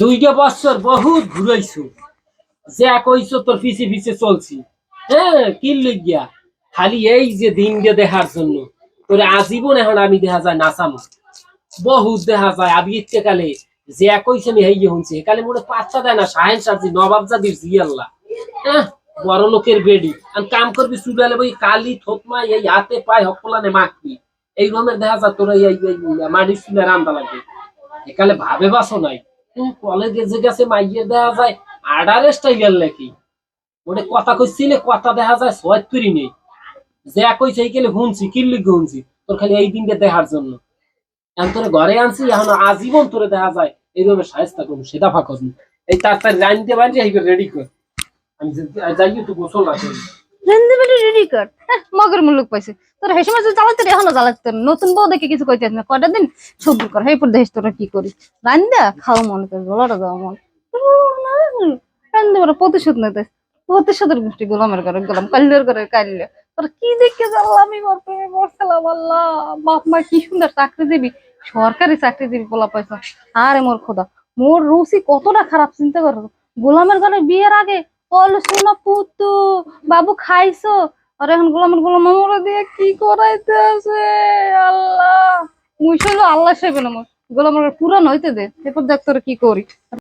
দুইটা বছর বহুত ঘুরাইছো, যে কইছো তোর পিছে পিছে চলছি। হ্যাঁ, কি লইগিয়া খালি এই যে দিন দিয়ে দেখার জন্য তোরে আজীবন এখন আমি দেখা যায় নাচামো। বহুত দেখা যায় আমি ইচ্ছেকালে যে কইছে আমি হেই শুনছি একালে মনে পাচ্ছা দেয় না। শাহেন সাজি নবাব জাদির জি আল্লাহ। হ্যাঁ, বড় লোকের বেডি আর কাম করবি চুড়ালে বই কালি থতমা এই হাতে পায় হকলানে মাখবি। এই রকমের দেখা যায় তোরা মাটির চুলে রান্দা লাগবে। একালে ভাবে বাসো নাই। কলেজে যে গেছে মাইয়ে দেখা যায় আডারে স্টাইলের লেখি ওটা কথা কইছিলে কথা দেখা যায় সত্তরই নেই। যে কইছে এই গেলে শুনছি কিল্লি শুনছি তোর খালি এই দিনটা দেখার জন্য। এখন তোরে ঘরে আনছি এখন আজীবন তোরে দেখা যায় এইভাবে সাহেস্তা করবো সেটা ফাঁকস এই তাড়াতাড়ি রাইনতে পারি এইবার রেডি কর। আমি যাই একটু গোসল না করি। রেন্দি বেলি রেডি কর। মগের মুলুক পাইছে তোর হেসে মাঝে জ্বালাতে এখনো জ্বালাতে নতুন বউ দেখে কিছু কইতে না কয়টা দিন সবুর কর হেপর দেখিস তোরা কি করি রান্দা খাও মনে করে গলাটা যাওয়া মন রান্দা বড় প্রতিশোধ নিতে প্রতিশোধের গোষ্ঠী গোলামের ঘরে গোলাম কাল্লের ঘরে কাল্লে তোর কি দেখে জ্বালা আমি ওর প্রেমে পড়ছিলাম আল্লাহ। বাপ মা কি সুন্দর চাকরি দিবি সরকারি চাকরি দিবি পোলা পয়সা। আরে মোর খোদা মোর রুচি কতটা খারাপ চিন্তা করো। গোলামের ঘরে বিয়ের আগে বল শোনা পুতু বাবু খাইছো আর এখন গোলামের গোলাম মামুরা দিয়ে কি করাইতে আছে আল্লাহ। মুই শুনলো আল্লাহ সেবে না মোর গোলামের পুরান হইতে দে এরপর দেখ তোর কি করি।